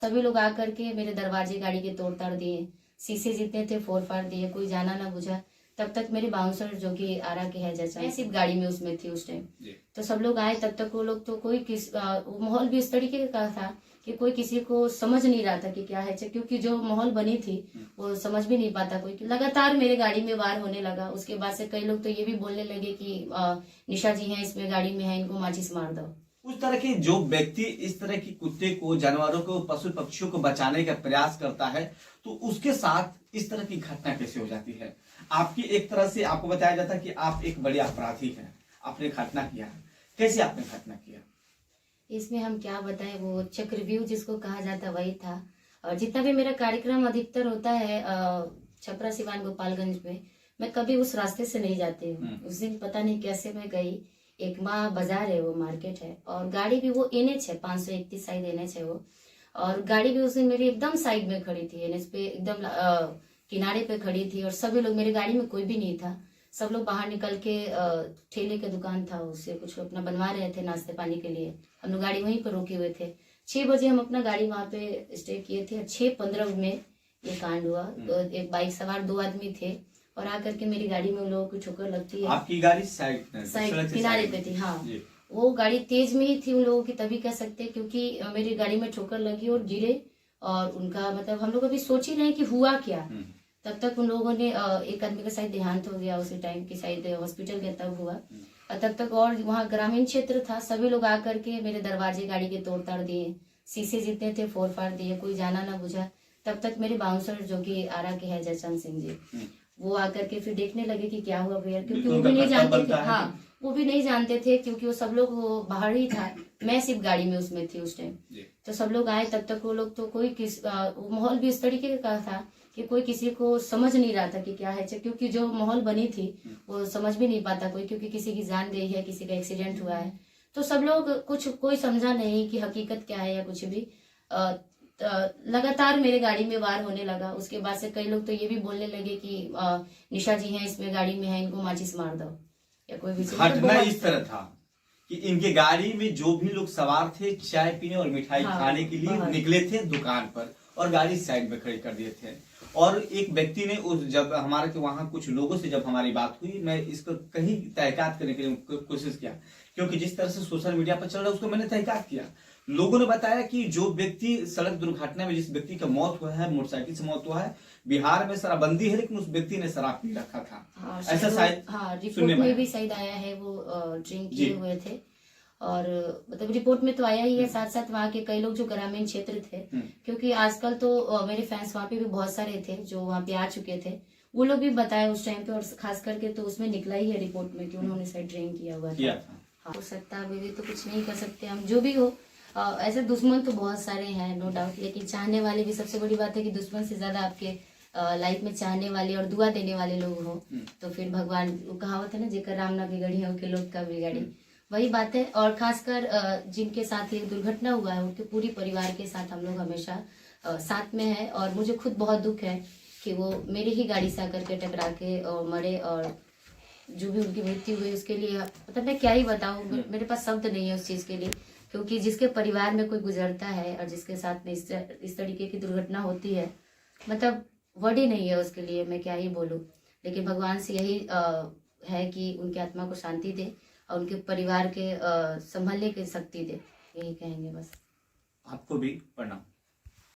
सभी लोग आकर के मेरे दरवाजे गाड़ी के तोड़ ताड़ दिए, शीशे जितने थे फोड़ फाड़ दिए, कोई जाना ना बुझा। तब तक मेरे बाउंसर जो कि आरा के है जैसा, मैं सिर्फ गाड़ी में उसमें थी उस टाइम। तो सब लोग आए, तब तक वो लोग तो कोई माहौल भी इस तरीके का था कि कोई किसी को समझ नहीं रहा था कि क्या है, क्योंकि जो माहौल बनी थी वो समझ भी नहीं पाता कोई। लगातार मेरे गाड़ी में वार होने लगा। उसके बाद से कई लोग तो ये भी बोलने लगे कि निशा जी हैं इसमें गाड़ी में है, इनको माचिस मार दो। उस तरह के जो व्यक्ति इस तरह की कुत्ते को, जानवरों को, पशु पक्षियों को बचाने का प्रयास करता है, तो उसके साथ इस तरह की घटना कैसे हो जाती है? आपकी एक तरह से आपको बताया जाता है कि आप एक बड़े अपराधी हैं, आपने घटना किया है। कैसे आपने घटना किया? इसमें हम क्या बताएं, वो चक्रव्यूह जिसको कहा जाता वही था। और जितना भी मेरा कार्यक्रम अधिकतर होता है छपरा सिवान गोपालगंज में, मैं कभी उस रास्ते से नहीं जाती हूँ। उस दिन पता नहीं कैसे मैं गई, एक माँ बाजार है, वो मार्केट है, और गाड़ी भी वो एनएच है, 531 साइड एनएच है वो। और गाड़ी भी उस दिन मेरी एकदम साइड में खड़ी थी, एनएच पे एकदम किनारे पे खड़ी थी। और सभी लोग, मेरी गाड़ी में कोई भी नहीं था, सब लोग बाहर निकल के ठेले के दुकान था, उससे कुछ अपना बनवा रहे थे नाश्ते पानी के लिए। हम लोग गाड़ी वहीं पर रोके हुए थे। 6 बजे हम अपना गाड़ी वहां पे स्टे किए थे। 6:15 में ये कांड हुआ। तो एक बाइक सवार 2 आदमी थे और आकर के मेरी गाड़ी में उन लोगों की ठोकर लगती है। आपकी गाड़ी साइड किनारे पे थी, हाँ। वो गाड़ी तेज में ही थी उन लोगों की, तभी कह सकते हैं, क्योंकि मेरी गाड़ी में ठोकर लगी और गिरे। और उनका मतलब हम लोग अभी सोच ही रहे कि हुआ क्या। तब तक उन लोगों ने एक आदमी का शायद देहांत हो गया उसी टाइम की, शायद हॉस्पिटल गया तब हुआ। और तब तक और वहाँ ग्रामीण क्षेत्र था, सभी लोग आकर के मेरे दरवाजे गाड़ी के तोड़ ताड़ दिए, शीशे जितने थे फोड़ फाड़ दिए, कोई जाना ना बुझा। तब तक मेरे बाउंसर जो कि आरा के है जयचंद सिंह जी, वो आकर के फिर देखने लगे कि क्या हुआ भैया, क्योंकि वो भी नहीं जानते थे। हाँ, वो भी नहीं जानते थे, क्योंकि वो सब लोग बाहर ही था, मैं सिर्फ गाड़ी में उसमें थी उस टाइम। तो सब लोग आए, तब तक वो लोग तो कोई माहौल भी इस तरीके का था कि कोई किसी को समझ नहीं रहा था कि क्या है, क्योंकि जो माहौल बनी थी वो समझ भी नहीं पाता कोई, क्योंकि किसी की जान गई है, किसी का एक्सीडेंट हुआ है। तो सब लोग कोई समझा नहीं कि हकीकत क्या है या कुछ भी। लगातार मेरे गाड़ी में वार होने लगा। उसके बाद से कई लोग तो ये भी बोलने लगे कि निशा जी हैं इसमें गाड़ी में है, इनको माचिस मार दो या कोई भी। घटना इस तरह था कि इनके गाड़ी में जो भी लोग सवार थे, चाय पीने और मिठाई खाने के लिए निकले थे दुकान पर, और गाड़ी साइड में खड़ी कर दिए थे। और एक व्यक्ति ने जब हमारे वहां कुछ लोगों से जब हमारी बात हुई, मैं इसको कहीं तहकीकात करने के लिए कोशिश किया, क्योंकि जिस तरह से सोशल मीडिया पर चल रहा है उसको मैंने तहकीकात किया। लोगों ने बताया कि जो व्यक्ति सड़क दुर्घटना में, जिस व्यक्ति का मौत हुआ है, मोटरसाइकिल से मौत हुआ है, बिहार में शराबबंदी है, लेकिन उस व्यक्ति ने शराब पी रखा था। ऐसा शायद रिपोर्ट में भी शायद आया है, वो ड्रिंक किए हुए थे। और मतलब रिपोर्ट में तो आया ही है। साथ साथ वहाँ के कई लोग जो ग्रामीण क्षेत्र थे, क्योंकि आजकल तो मेरे फैंस वहाँ पे भी बहुत सारे थे जो वहाँ पे आ चुके थे, वो लोग भी बताए उस टाइम पे। और खास करके तो उसमें निकला ही है रिपोर्ट में कि उन्होंने शायद ड्रिंक किया हुआ था। हाँ, हो सकता है, अभी तो कुछ नहीं कर सकते हम, जो भी हो। ऐसे दुश्मन तो बहुत सारे हैं, नो डाउट, लेकिन चाहने वाले भी। सबसे बड़ी बात है कि दुश्मन से ज्यादा आपके लाइफ में चाहने वाले और दुआ देने वाले लोग हो, तो फिर भगवान, कहावत है ना, जेकर राम ना बिगड़ी है उनके लोग का बिगाड़ी, वही बात है। और खासकर जिनके साथ ये दुर्घटना हुआ है, उनके पूरी परिवार के साथ हम लोग हमेशा साथ में है। और मुझे खुद बहुत दुख है कि वो मेरी ही गाड़ी से आकर के टकरा के और मरे, और जो भी उनकी मृत्यु हुई उसके लिए मतलब मैं क्या ही बताऊं, मेरे पास शब्द नहीं है उस चीज के लिए। क्योंकि जिसके परिवार में कोई गुजरता है और जिसके साथ में इस तरीके की दुर्घटना होती है, मतलब वर्ड ही नहीं है उसके लिए, मैं क्या ही बोलूं। लेकिन भगवान से यही है कि उनकी आत्मा को शांति दे और उनके परिवार के संभालने की शक्ति दे, यही कहेंगे बस। आपको भी प्रणाम।